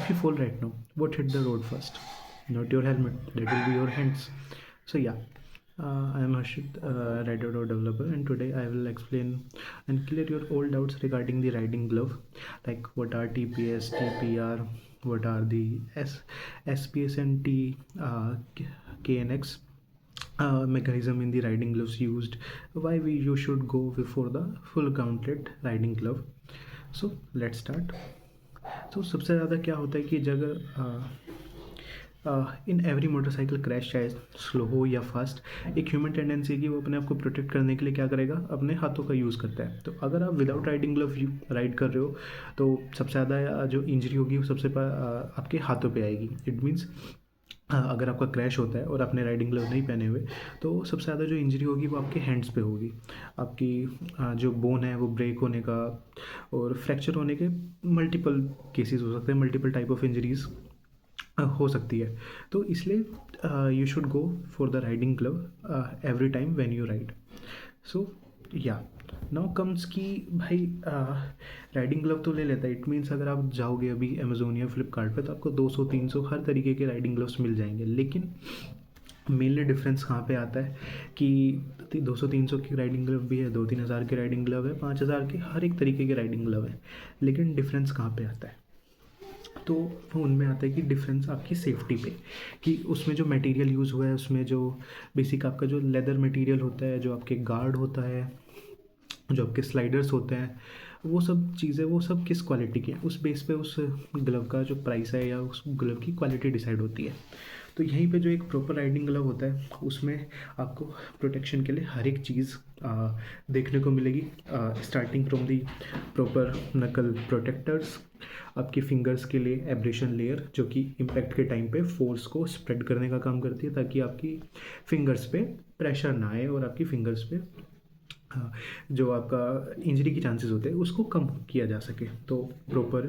If you fall right now, what hit the road first? Not your helmet, that will be your hands. So yeah, I am Harshit, Rider developer, and today I will explain and clear your all doubts regarding the riding glove, like what are TPS, TPR, what are the SPS and KNX mechanism in the riding gloves used, why you should go for the full gauntlet riding glove. So let's start. तो सबसे ज़्यादा क्या होता है कि जब in every motorcycle crash चाहे slow हो या फास्ट, एक ह्यूमन टेंडेंसी है कि वो अपने आप को प्रोटेक्ट करने के लिए क्या करेगा, अपने हाथों का यूज़ करता है. तो अगर आप विदाउट राइडिंग ग्लव राइड कर रहे हो तो सबसे ज़्यादा जो इंजरी होगी वो सबसे आपके हाथों पे आएगी. इट मीन्स अगर आपका क्रैश होता है और आपने राइडिंग ग्लव नहीं पहने हुए तो सबसे ज़्यादा जो इंजरी होगी वो आपके हैंड्स पे होगी. आपकी जो बोन है वो ब्रेक होने का और फ्रैक्चर होने के मल्टीपल केसेस हो सकते हैं, मल्टीपल टाइप ऑफ इंजरीज हो सकती है. तो इसलिए you should go for the riding glove every time when you ride. So yeah now comes कि भाई राइडिंग ग्लव तो ले लेता है. इट मीन्स अगर आप जाओगे अभी अमेजोन या फ्लिपकार्ट पे तो आपको 200-300 हर तरीके के राइडिंग ग्लव्स मिल जाएंगे. लेकिन मेनली डिफरेंस कहाँ पे आता है कि 200-300 की राइडिंग ग्लव भी है, 2-3 हज़ार के राइडिंग ग्लव है, 5,000 के, हर एक तरीके के राइडिंग ग्लव है. लेकिन डिफरेंस कहाँ पे आता है? तो उनमें आता है कि डिफरेंस आपकी सेफ्टी पे, कि उसमें जो मटेरियल यूज़ हुआ है, उसमें जो बेसिक आपका जो लेदर मटेरियल होता है, जो आपके गार्ड होता है, जो आपके स्लाइडर्स होते हैं, वो सब चीज़ें वो सब किस क्वालिटी की है, उस बेस पे उस ग्लव का जो प्राइस है या उस ग्लव की क्वालिटी डिसाइड होती है. तो यहीं पे जो एक प्रॉपर राइडिंग ग्लव होता है उसमें आपको प्रोटेक्शन के लिए हर एक चीज़ देखने को मिलेगी. स्टार्टिंग फ्रॉम दी प्रॉपर नकल प्रोटेक्टर्स, आपके फिंगर्स के लिए एब्रेशन लेयर जो कि इम्पैक्ट के टाइम पे फोर्स को स्प्रेड करने का काम करती है ताकि आपकी फिंगर्स पे प्रेशर ना आए और आपकी फिंगर्स पे जो आपका इंजरी के चांसेस होते हैं उसको कम किया जा सके. तो proper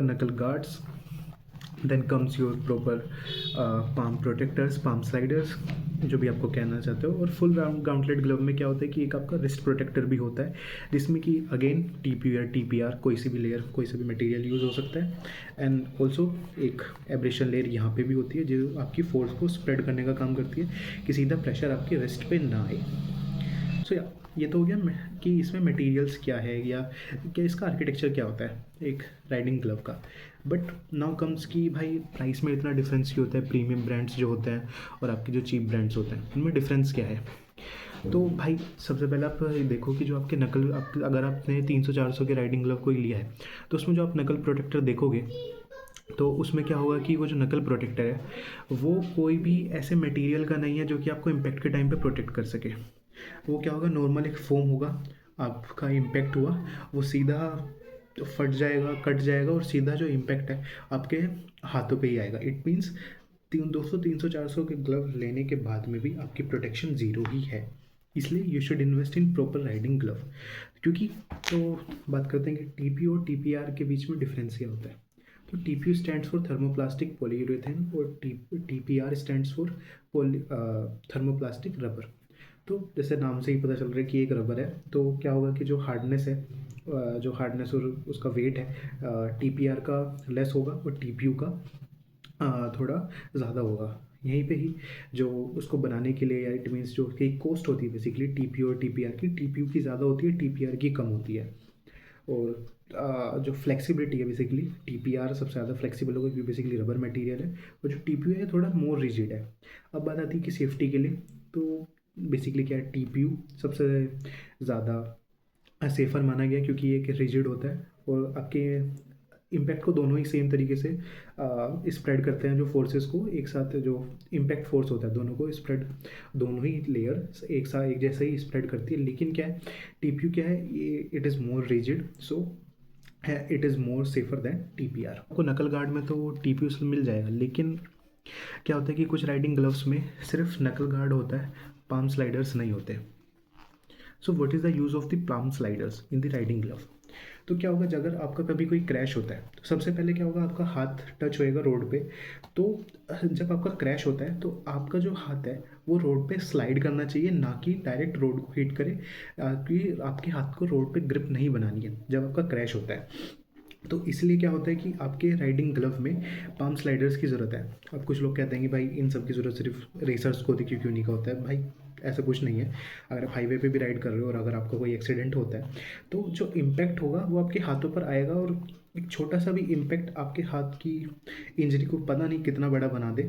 knuckle guards, then comes your proper palm protectors, palm sliders, जो भी आपको कहना चाहते हो. और फुल गाउंटलेट ग्लव में क्या होता है कि एक आपका रिस्ट प्रोटेक्टर भी होता है जिसमें कि अगेन TPR कोई सी भी लेयर, कोई सा भी मटेरियल यूज़ हो सकता है. एंड ऑल्सो एक एब्रेशन लेयर यहाँ पे भी होती है जो आपकी फोर्स को स्प्रेड करने का काम करती है कि सीधा प्रेशर आपके रिस्ट पे ना आए. सो या ये तो हो गया कि इसमें मटेरियल्स क्या है या क्या इसका आर्किटेक्चर क्या होता है एक राइडिंग ग्लव का. बट नाउ कम्स कि भाई प्राइस में इतना डिफरेंस क्यों होता है. प्रीमियम ब्रांड्स जो होते हैं और आपके जो चीप ब्रांड्स होते हैं उनमें डिफरेंस क्या है. तो भाई सबसे पहले आप देखो कि जो आपके नकल, अगर आपने 300-400 के राइडिंग ग्लव कोई लिया है तो उसमें जो आप नकल प्रोटेक्टर देखोगे तो उसमें क्या होगा कि वो जो नकल प्रोटेक्टर है वो कोई भी ऐसे मटेरियल का नहीं है जो कि आपको इम्पैक्ट के टाइम पे प्रोटेक्ट कर सके. वो क्या होगा, नॉर्मल एक फोम होगा, आपका इम्पैक्ट हुआ वो सीधा फट जाएगा, कट जाएगा और सीधा जो इम्पैक्ट है आपके हाथों पे ही आएगा. इट मीन्स 200-300-400 के ग्लव लेने के बाद में भी आपकी प्रोटेक्शन ज़ीरो ही है. इसलिए you should invest in proper riding glove. क्योंकि तो बात करते हैं कि TPU और TPR के बीच में डिफरेंस क्या होता है. तो TPU stands for thermoplastic polyurethane और TPR stands for thermoplastic rubber. तो जैसे नाम से ही पता चल रहा है कि एक रबर है, तो क्या होगा कि जो हार्डनेस है, जो हार्डनेस और उसका वेट है TPR का लेस होगा और TPU का थोड़ा ज़्यादा होगा. यहीं पे ही जो उसको बनाने के लिए या इट मीन्स जो उसकी कॉस्ट होती है बेसिकली TPU और TPR की, TPU की ज़्यादा होती है, TPR की कम होती है. और जो फ्लेक्सिबिलिटी है बेसिकली TPR सबसे ज़्यादा फ्लेक्सिबल होगा क्योंकि बेसिकली रबर मटेरियल है, और जो TPU है थोड़ा मोर रिजिड है. अब बात आती है कि सेफ्टी के लिए, तो बेसिकली क्या है, TPU सबसे ज़्यादा सेफ़र माना गया क्योंकि ये एक रिजिड होता है और आपके इम्पैक्ट को दोनों ही सेम तरीके से स्प्रेड करते हैं. जो फोर्सेस को एक साथ, जो इम्पैक्ट फोर्स होता है दोनों को स्प्रेड, दोनों ही लेयर एक साथ एक जैसे ही स्प्रेड करती है. लेकिन क्या है, TPU क्या है, ये it is more rigid, so it is more safer than TPR. आपको नकल गार्ड में तो TPU मिल जाएगा, लेकिन क्या होता है कि कुछ राइडिंग ग्लव्स में सिर्फ नकल गार्ड होता है, पाम स्लाइडर्स नहीं होते. So what is the use of the palm sliders in the riding glove. तो क्या होगा, अगर आपका कभी कोई क्रैश होता है तो सबसे पहले क्या होगा, आपका हाथ टच होएगा रोड पे. तो जब आपका क्रैश होता है तो आपका जो हाथ है वो रोड पे स्लाइड करना चाहिए, ना कि डायरेक्ट रोड को हिट करे, क्योंकि आपके हाथ को रोड पे ग्रिप नहीं बनानी है जब आपका क्रैश होता है. तो इसलिए क्या होता है कि आपके राइडिंग ग्लव में पाम स्लाइडर्स की ज़रूरत है। अब कुछ लोग कहते हैं कि भाई इन सब की ज़रूरत सिर्फ रेसर्स को क्यों क्यों नहीं का होता है। भाई ऐसा कुछ नहीं है। अगर आप हाईवे पे भी राइड कर रहे हो और अगर आपका कोई एक्सीडेंट होता है तो जो इम्पैक्ट होगा वो आपके हाथों पर आएगा, और एक छोटा सा भी इम्पैक्ट आपके हाथ की इंजरी को पता नहीं कितना बड़ा बना दे।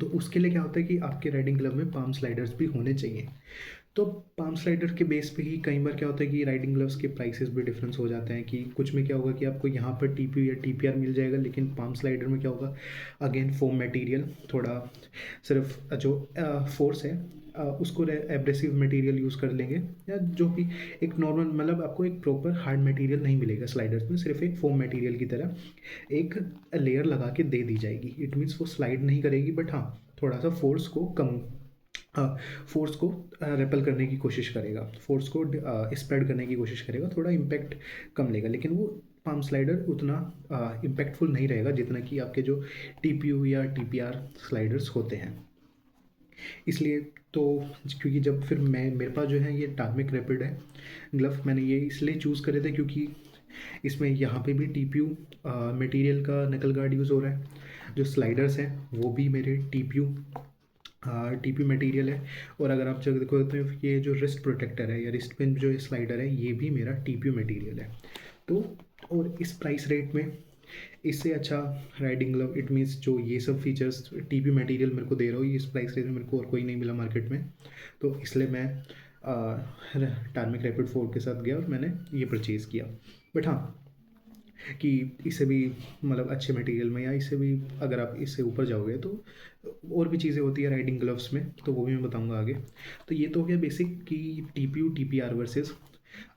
तो उसके लिए क्या होता है कि आपके राइडिंग ग्लव में पाम स्लाइडर्स भी होने चाहिए। तो पाम स्लाइडर के बेस पे ही कई बार क्या होता है कि राइडिंग ग्लव्स के प्राइसेस भी डिफरेंस हो जाते हैं, कि कुछ में क्या होगा कि आपको यहाँ पर टीपीयू या टीपीआर मिल जाएगा, लेकिन पाम स्लाइडर में क्या होगा, अगेन फोम मटेरियल थोड़ा सिर्फ जो फोर्स है उसको एब्रेसिव मटेरियल यूज़ कर लेंगे, या जो भी एक नॉर्मल मतलब आपको एक प्रॉपर हार्ड मटेरियल नहीं मिलेगा स्लाइडर्स में, सिर्फ एक फोम मटेरियल की तरह एक लेयर लगा के दे दी जाएगी। इट मीन्स वो स्लाइड नहीं करेगी, बट हाँ थोड़ा सा फोर्स को कम, फोर्स को रेपल करने की कोशिश करेगा, फोर्स को स्प्रेड करने की कोशिश करेगा, थोड़ा इम्पैक्ट कम लेगा, लेकिन वो पाम स्लाइडर उतना इम्पैक्टफुल नहीं रहेगा जितना कि आपके जो टीपीयू या टीपीआर स्लाइडर्स होते हैं। इसलिए तो क्योंकि जब फिर मैं मेरे पास जो है ये टार्मिक रैपिड है ग्लव, मैंने ये इसलिए चूज़ करे थे क्योंकि इसमें यहाँ पे भी टीपीयू मटेरियल का नकल गार्ड यूज़ हो रहा है, जो स्लाइडर्स हैं वो भी मेरे टीपी मटेरियल है, और अगर आप जब देखो तो ये जो रिस्ट प्रोटेक्टर है या रिस्ट पिन जो स्लाइडर है ये भी मेरा टीपी मटेरियल है। तो और इस प्राइस रेट में इससे अच्छा राइडिंग ग्लव, इट मीन्स जो ये सब फीचर्स टीपी मटेरियल मेरे को दे रहा हो, इस प्राइस रेट में मेरे को और कोई नहीं मिला मार्केट में। तो इसलिए मैं टार्मिक रैपिड 4 के साथ गया और मैंने ये परचेज़ किया। बट हाँ कि इससे भी मतलब अच्छे मटेरियल में या इससे भी अगर आप इससे ऊपर जाओगे तो और भी चीज़ें होती है राइडिंग ग्लव्स में, तो वो भी मैं बताऊंगा आगे। तो ये तो हो गया बेसिक कि टीपीयू टीपीआर वर्सेस।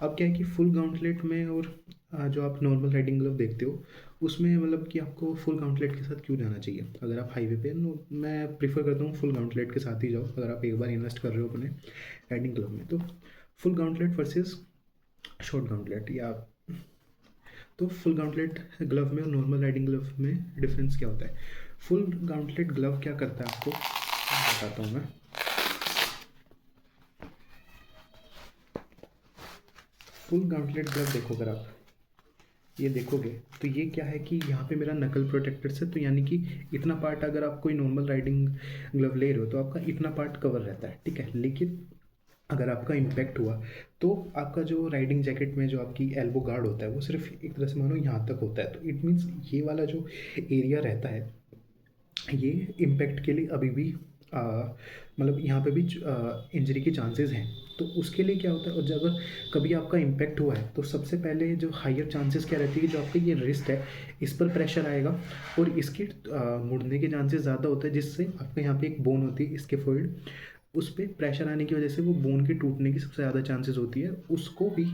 अब क्या है कि फुल गाउंटलेट में और जो आप नॉर्मल राइडिंग ग्लव देखते हो उसमें मतलब कि आपको फुल गाउंटलेट के साथ क्यों जाना चाहिए अगर आप हाईवे पे, मैं प्रीफर करता हूँ फुल गाउंटलेट के साथ ही जाओ अगर आप एक बार इन्वेस्ट कर रहे हो अपने राइडिंग ग्लव में। तो full gauntlet versus short gauntlet, या तो फुल गाउंटलेट ग्लव में और नॉर्मल राइडिंग ग्लव में डिफरेंस क्या होता है। फुल गाउंटलेट ग्लव क्या करता है आपको बताता हूँ मैं। फुल गाउंटलेट ग्लव देखो, अगर आप ये देखोगे तो ये क्या है कि यहाँ पे मेरा नकल प्रोटेक्टर से, तो यानी कि इतना पार्ट अगर आप कोई नॉर्मल राइडिंग ग्लव ले रहे हो तो आपका इतना पार्ट कवर रहता है, ठीक है। लेकिन अगर आपका इम्पैक्ट हुआ तो आपका जो राइडिंग जैकेट में जो आपकी एल्बो गार्ड होता है वो सिर्फ एक तरह से मानो यहाँ तक होता है। तो इट मीन्स ये वाला जो एरिया रहता है ये इम्पैक्ट के लिए अभी भी मतलब यहाँ पे भी इंजरी के चांसेस हैं। तो उसके लिए क्या होता है, और जब अगर कभी आपका इम्पैक्ट हुआ है तो सबसे पहले जो हायर चांसेस क्या रहती है कि जो आपका ये रिस्ट है इस पर प्रेशर आएगा और इसके मुड़ने के चांसेस ज़्यादा होते हैं, जिससे आपके यहाँ पे एक बोन होती है इसके फोल्ड, उस पर प्रेशर आने की वजह से वो बोन के टूटने की सबसे ज़्यादा चांसेस होती है। उसको भी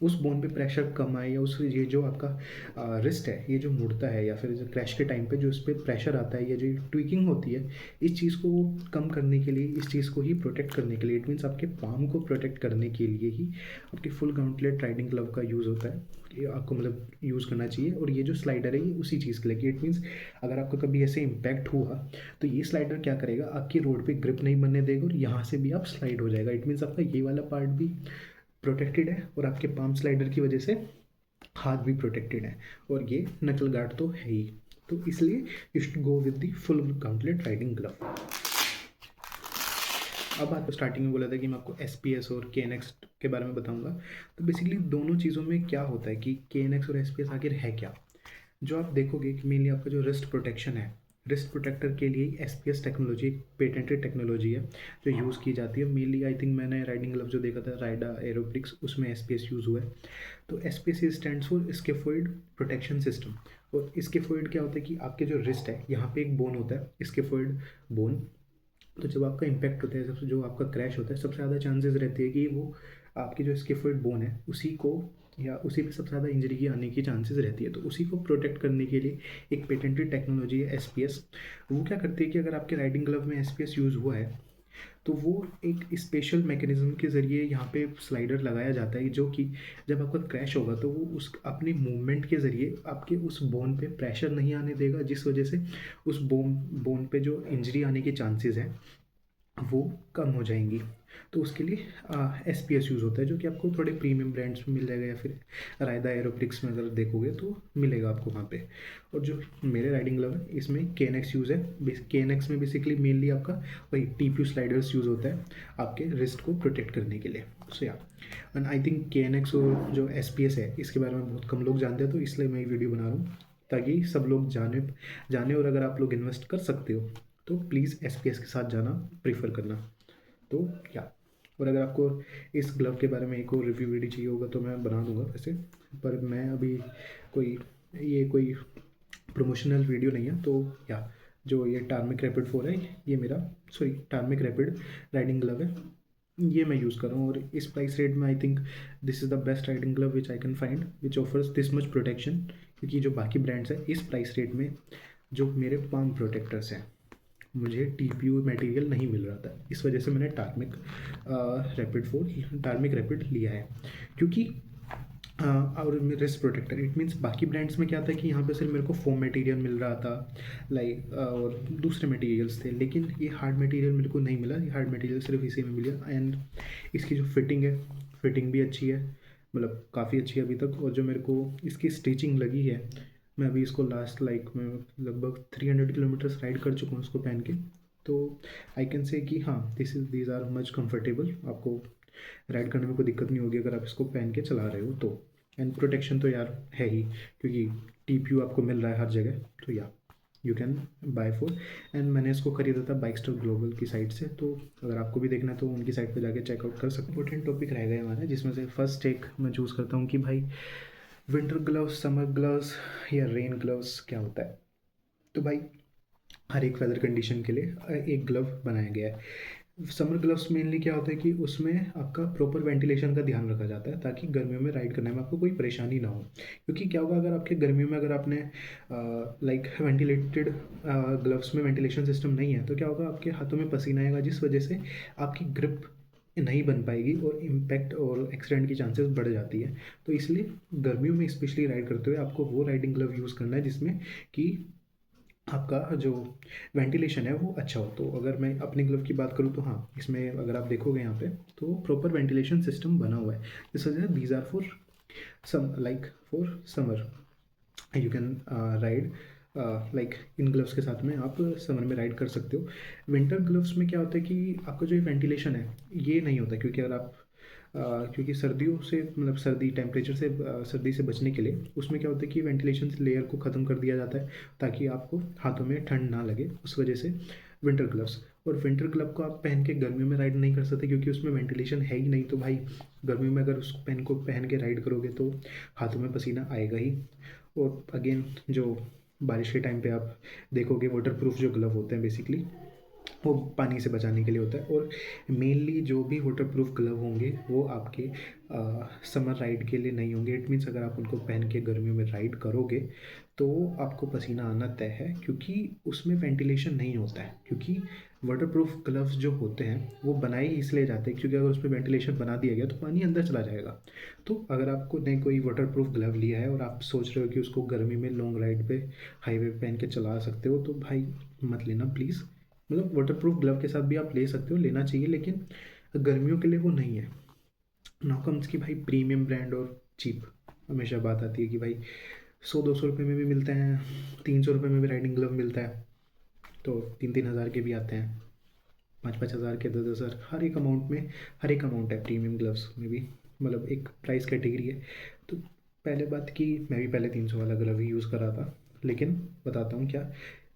उस बोन पे प्रेशर कम आए या उस ये जो आपका रिस्ट है ये जो मुड़ता है या फिर जो क्रैश के टाइम पे जो उस पर प्रेशर आता है या जो ट्विकिंग होती है, इस चीज़ को कम करने के लिए, इस चीज़ को ही प्रोटेक्ट करने के लिए, इट मीन्स आपके पाम को प्रोटेक्ट करने के लिए ही आपके फुल गाउंटलेट राइडिंग ग्लव का यूज़ होता है। ये आपको मतलब यूज़ करना चाहिए। और ये जो स्लाइडर है ये उसी चीज़ के लिए, इट मीन्स अगर आपका कभी ऐसे इम्पैक्ट हुआ तो ये स्लाइडर क्या करेगा, आपकी रोड पे ग्रिप नहीं बनने देगा और यहाँ से भी आप स्लाइड हो जाएगा। इट मीन्स आपका ये वाला पार्ट भी प्रोटेक्टेड है और आपके पाम स्लाइडर की वजह से हाथ भी प्रोटेक्टेड है, और ये नकल गार्ड तो है ही। तो इसलिए you should go with the full gauntlet riding glove. अब आपको स्टार्टिंग में बोला था कि मैं आपको SPS और KNX के बारे में बताऊंगा। तो बेसिकली दोनों चीज़ों में क्या होता है कि KNX और SPS आखिर है क्या। जो आप देखोगे कि मेनली आपका जो रिस्ट प्रोटेक्शन है, रिस्ट प्रोटेक्टर के लिए SPS टेक्नोलॉजी एक पेटेंटेड टेक्नोलॉजी है जो यूज़ की जाती है मेनली। आई थिंक मैंने राइडिंग ग्लव जो देखा था राइडा एरोब्रिक्स, उसमें SPS यूज़ हुआ है। तो SPS stands for scaffold protection system. और स्कैफोल्ड क्या होता है कि आपके जो रिस्ट है यहाँ पे एक बोन होता है स्कैफोल्ड बोन। तो जब आपका इम्पैक्ट होता है, सबसे जो आपका क्रैश होता है, सबसे ज़्यादा चांसेस रहते हैं कि वो आपकी जो स्कैफोल्ड बोन है उसी को या उसी पे सबसे ज़्यादा इंजरी की आने की चांसेस रहती है। तो उसी को प्रोटेक्ट करने के लिए एक पेटेंटेड टेक्नोलॉजी है SPS। वो क्या करती है कि अगर आपके राइडिंग ग्लव में SPS यूज़ हुआ है तो वो एक स्पेशल मैकेनिज्म के ज़रिए यहाँ पे स्लाइडर लगाया जाता है, जो कि जब आपका क्रैश होगा तो वो उस अपने मूवमेंट के ज़रिए आपके उस बोन पे प्रेशर नहीं आने देगा, जिस वजह से उस बोन पे जो इंजरी आने के चांसेस हैं वो कम हो जाएंगी। तो उसके लिए SPS यूज़ होता है, जो कि आपको थोड़े प्रीमियम ब्रांड्स में मिल जाएगा, या फिर रायदा एरोप्रिक्स में अगर देखोगे तो मिलेगा आपको वहाँ पे। और जो मेरे राइडिंग ग्लव है इसमें KNX यूज़ है। KNX में बेसिकली मेनली आपका वही TPU स्लाइडर्स यूज़ होता है आपके रिस्ट को प्रोटेक्ट करने के लिए। सो या एंड आई थिंक KNX और जो SPS है इसके बारे में बहुत कम लोग जानते हैं, तो इसलिए मैं ये वीडियो बना रहा हूँ ताकि सब लोग जाने और अगर आप लोग इन्वेस्ट कर सकते हो तो प्लीज़ SPS के साथ जाना प्रीफर करना। तो क्या, और अगर आपको इस ग्लव के बारे में एक और रिव्यू वीडियो चाहिए होगा तो मैं बना दूंगा वैसे, पर मैं अभी कोई प्रमोशनल वीडियो नहीं है। तो या जो ये टार्मिक रैपिड 4 है, ये मेरा टार्मिक रैपिड राइडिंग ग्लव है, ये मैं यूज़ कर रहा हूँ। और इस प्राइस रेट में I think this is the best riding glove which I can find which offers this much protection, क्योंकि जो बाकी ब्रांड्स हैं इस प्राइस रेट में जो मेरे पाम प्रोटेक्टर्स हैं मुझे TPU मटेरियल नहीं मिल रहा था, इस वजह से मैंने टार्मिक रैपिड लिया है। क्योंकि और रिस्ट प्रोटेक्टर, इट मीन्स बाकी ब्रांड्स में क्या था कि यहाँ पे सिर्फ मेरे को फोम मटेरियल मिल रहा था लाइक, और दूसरे मटेरियल्स थे, लेकिन ये हार्ड मटेरियल मेरे को नहीं मिला। ये हार्ड मटेरियल सिर्फ इसी में मिला। एंड इसकी जो फिटिंग भी अच्छी है, मतलब काफ़ी अच्छी है अभी तक। और जो मेरे को इसकी स्टिचिंग लगी है, मैं अभी इसको लास्ट मैं लगभग 300 किलोमीटर्स राइड कर चुका हूँ इसको पहन के। तो आई कैन से कि हाँ दीज आर मच कंफर्टेबल। आपको राइड करने में कोई दिक्कत नहीं होगी अगर आप इसको पहन के चला रहे हो तो। एंड प्रोटेक्शन तो यार है ही, क्योंकि TPU आपको मिल रहा है हर जगह। तो या you can buy for. And मैंने इसको खरीदा था बाइकस्टर ग्लोबल की साइट से, तो अगर आपको भी देखना है तो उनकी साइट पर जाके चेकआउट कर सकते। इंपॉर्टेंट टॉपिक रह गए हमारे, जिसमें से फर्स्ट एक मैं चूज़ करता हूँ कि भाई विंटर ग्लव्स, समर ग्लव्स या रेन ग्लव्स क्या होता है। तो भाई हर एक वेदर कंडीशन के लिए एक ग्लव बनाया गया है। समर ग्लव्स मेनली क्या होता है कि उसमें आपका प्रॉपर वेंटिलेशन का ध्यान रखा जाता है ताकि गर्मियों में राइड करने में आपको कोई परेशानी ना हो। क्योंकि क्या होगा, अगर आपके गर्मियों में अगर आपने वेंटिलेटेड ग्लव्स में वेंटिलेशन सिस्टम नहीं है तो क्या होगा, आपके हाथों में पसीना आएगा, जिस वजह से आपकी ग्रिप नहीं बन पाएगी और इम्पैक्ट और एक्सीडेंट की चांसेस बढ़ जाती है। तो इसलिए गर्मियों में स्पेशली राइड करते हुए आपको वो राइडिंग ग्लव यूज़ करना है जिसमें कि आपका जो वेंटिलेशन है वो अच्छा हो। तो अगर मैं अपने ग्लव की बात करूँ तो हाँ, इसमें अगर आप देखोगे यहाँ पे तो प्रॉपर वेंटिलेशन सिस्टम बना हुआ है। जिस वजह से these are for for summer, you can ride इन ग्लव्स के साथ में आप समर में राइड कर सकते हो। विंटर ग्लव्स में क्या होता है कि आपका जो वेंटिलेशन है ये नहीं होता, क्योंकि अगर आप क्योंकि सर्दियों से मतलब सर्दी से बचने के लिए उसमें क्या होता है कि वेंटिलेशन लेयर को ख़त्म कर दिया जाता है ताकि आपको हाथों में ठंड ना लगे। उस वजह से विंटर ग्लव्स, और विंटर ग्लव को आप पहन के गर्मियों में राइड नहीं कर सकते क्योंकि उसमें वेंटिलेशन है ही नहीं। तो भाई गर्मियों में अगर उसको पहन के राइड करोगे तो हाथों में पसीना आएगा ही। और अगेन जो बारिश के टाइम पे आप देखोगे वाटर प्रूफ जो ग्लव होते हैं बेसिकली वो पानी से बचाने के लिए होता है। और मेनली जो भी वाटर प्रूफ ग्लव होंगे वो आपके समर राइड के लिए नहीं होंगे। इट मीन्स अगर आप उनको पहन के गर्मियों में राइड करोगे तो आपको पसीना आना तय है, क्योंकि उसमें वेंटिलेशन नहीं होता है। क्योंकि वाटर प्रूफ ग्लव्स जो होते हैं वो बनाए ही इसलिए जाते हैं क्योंकि अगर उसमें वेंटिलेशन बना दिया गया तो पानी अंदर चला जाएगा। तो अगर आपको ने कोई वाटर प्रूफ ग्लव लिया है और आप सोच रहे हो कि उसको गर्मी में लॉन्ग राइड पे हाईवे पे पहन के चला सकते हो तो भाई मत लेना प्लीज़। मतलब वाटर प्रूफ ग्लव के साथ भी आप ले सकते हो, लेना चाहिए, लेकिन गर्मियों के लिए वो नहीं है। नाउ कम्स कि भाई प्रीमियम ब्रांड और चीप, हमेशा बात आती है कि भाई 100-200 रुपये में भी मिलते हैं, 300 रुपये में भी राइडिंग ग्लव मिलता है, तो 3-3 हज़ार के भी आते हैं, 5-5 हज़ार के, 10-10 हज़ार, हर एक अमाउंट है प्रीमियम ग्लव्स में भी, मतलब एक प्राइस कैटेगरी है। तो पहले बात कि मैं भी पहले 300 वाला ग्लव ही यूज़ कर रहा था, लेकिन बताता हूँ क्या,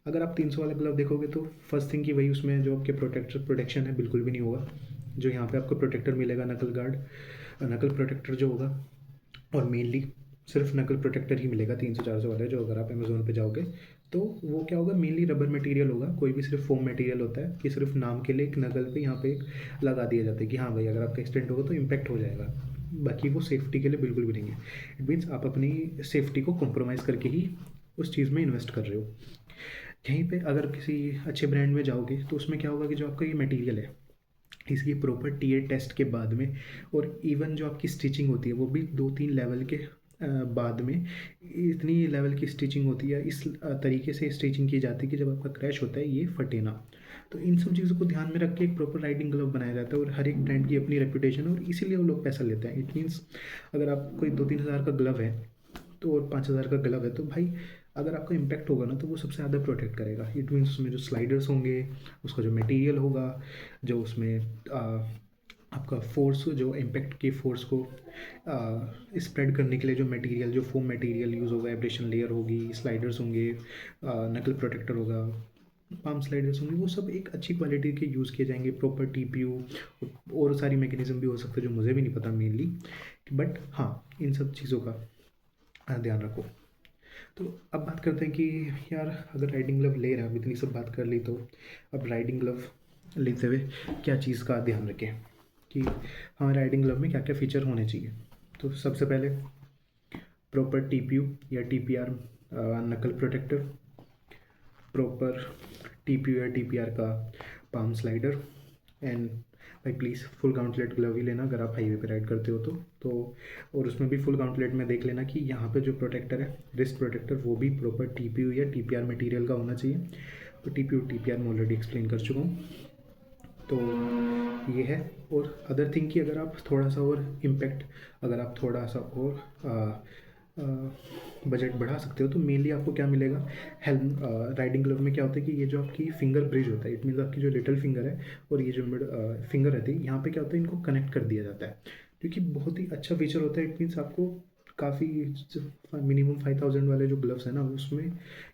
अगर आप 300 वाला ग्लव देखोगे तो फर्स्ट थिंग कि वही उसमें जो आपके प्रोटेक्शन है बिल्कुल भी नहीं होगा। जो यहाँ पे आपको प्रोटेक्टर मिलेगा नकल प्रोटेक्टर जो होगा, और मेनली सिर्फ नकल प्रोटेक्टर ही मिलेगा 300-400 वाले जो, अगर आप अमेज़ोन पे जाओगे तो वो क्या होगा, मेनली रबर मटेरियल होगा, कोई भी सिर्फ फोम मटेरियल होता है कि सिर्फ नाम के लिए एक नकल पे यहाँ पे एक लगा दिया जाता है कि हाँ भाई अगर आपका एक्सीडेंट होगा तो इम्पैक्ट हो जाएगा। बाकी वो सेफ्टी के लिए बिल्कुल भी नहीं है। इट मीन्स आप अपनी सेफ्टी को कॉम्प्रोमाइज़ करके ही उस चीज़ में इन्वेस्ट कर रहे हो। यहीं पे अगर किसी अच्छे ब्रांड में जाओगे तो उसमें क्या होगा कि जो आपका ये मटेरियल है इसकी प्रॉपर टीए टेस्ट के बाद में, और इवन जो आपकी स्टिचिंग होती है वो भी 2-3 लेवल के बाद में, इतनी लेवल की स्टिचिंग होती है, इस तरीके से स्टिचिंग की जाती है कि जब आपका क्रैश होता है ये फटे ना। तो इन सब चीज़ों को ध्यान में रख के एक प्रॉपर राइडिंग ग्लव बनाया जाता है, और हर एक ब्रांड की अपनी रेपुटेशन है और इसीलिए वो लोग पैसा लेते हैं। इट मीन्स अगर आप कोई 2-3 हज़ार का ग्लव है तो, और 5 हज़ार का ग्लव है, तो भाई अगर आपका इम्पैक्ट होगा ना तो वो सबसे ज़्यादा प्रोटेक्ट करेगा। इट मीन्स उसमें जो स्लाइडर्स होंगे, उसका जो मटेरियल होगा, जो उसमें आपका फोर्स, जो इम्पैक्ट की फोर्स को स्प्रेड करने के लिए जो मटेरियल, जो फोम मटेरियल यूज़ होगा, एब्रेशन लेयर होगी, स्लाइडर्स होंगे, नकल प्रोटेक्टर होगा, पाम स्लाइडर्स होंगे, वो सब एक अच्छी क्वालिटी के यूज़ किए जाएंगे। प्रॉपर टीपीयू और सारी मैकेनिज्म भी हो सकते हैं जो मुझे भी नहीं पता मेनली, बट हाँ इन सब चीज़ों का ध्यान रखो। तो अब बात करते हैं कि यार अगर राइडिंग ग्लव ले रहे हैं, अब इतनी सब बात कर ली, तो अब राइडिंग ग्लव लेते हुए क्या चीज़ का ध्यान रखें कि हमारे राइडिंग ग्लव में क्या क्या फ़ीचर होने चाहिए। तो सबसे पहले प्रॉपर टीपीयू या टीपीआर नकल प्रोटेक्टर, प्रॉपर टीपीयू या टीपीआर का पाम स्लाइडर, एंड भाई प्लीज़ फुल गाउंटलेट ग्लव ही लेना अगर आप हाईवे पे राइड करते हो तो और उसमें भी फुल गाउंटलेट में देख लेना कि यहाँ पे जो प्रोटेक्टर है, रिस्ट प्रोटेक्टर, वो भी प्रॉपर टीपीयू या टीपीआर मटेरियल का होना चाहिए। तो टीपीयू टीपीआर मैं ऑलरेडी एक्सप्लेन कर चुका हूँ, तो ये है। और अदर थिंग कि अगर आप थोड़ा सा और इम्पैक्ट, अगर आप थोड़ा सा और बजट बढ़ा सकते हो तो मेनली आपको क्या मिलेगा, हेल्म राइडिंग ग्लव में क्या होता है कि ये जो आपकी फिंगर ब्रिज होता है, इट मीन्स आपकी जो लिटिल फिंगर है और ये जो मिड फिंगर रहती है, यहाँ पे क्या होता है, इनको कनेक्ट कर दिया जाता है, क्योंकि बहुत ही अच्छा फीचर होता है। इट मीन्स आपको काफ़ी मिनिमम 5000 वाले जो ग्लव्स हैं ना उसमें,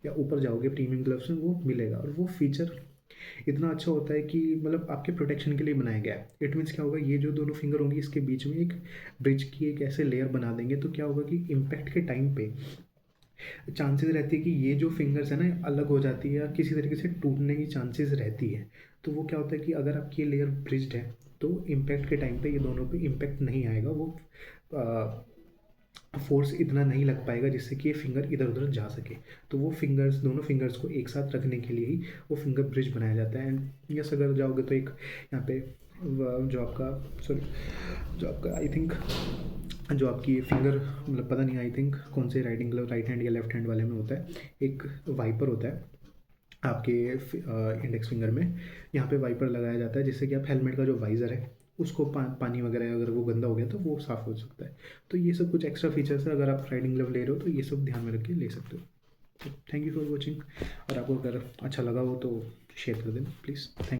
या ऊपर जाओगे प्रीमियम ग्लव्स में, वो मिलेगा। और वो फीचर इतना अच्छा होता है कि मतलब आपके प्रोटेक्शन के लिए बनाया गया है। इट मीन्स क्या होगा, ये जो दोनों फिंगर होंगी इसके बीच में एक ब्रिज की एक ऐसे लेयर बना देंगे, तो क्या होगा कि इम्पैक्ट के टाइम पे चांसेस रहती है कि ये जो फिंगर्स है ना अलग हो जाती है या किसी तरीके से टूटने की चांसेस रहती है। तो वो क्या होता है कि अगर आपकी ये लेयर ब्रिज्ड है तो इम्पैक्ट के टाइम पे ये दोनों पे इम्पैक्ट नहीं आएगा, वो फोर्स इतना नहीं लग पाएगा जिससे कि ये फिंगर इधर उधर जा सके। तो वो फिंगर्स, दोनों फिंगर्स को एक साथ रखने के लिए ही वो फिंगर ब्रिज बनाया जाता है। एंड यस, अगर जाओगे तो एक यहाँ पे जो आपका जो आपका आई थिंक जो आपकी फिंगर, मतलब पता नहीं, आई थिंक कौन से राइडिंग ग्लव राइट हैंड या लेफ्ट हैंड वाले में होता है, एक वाइपर होता है आपके इंडेक्स फिंगर में। यहाँ पे वाइपर लगाया जाता है जिससे कि आप हेलमेट का जो वाइज़र है उसको पानी वगैरह अगर वो गंदा हो गया तो वो साफ़ हो सकता है। तो ये सब कुछ एक्स्ट्रा फीचर्स है, अगर आप राइडिंग ग्लव ले रहे हो तो ये सब ध्यान में रख के ले सकते हो। तो थैंक यू फॉर वॉचिंग, और आपको अगर अच्छा लगा हो तो शेयर कर देना प्लीज़। थैंक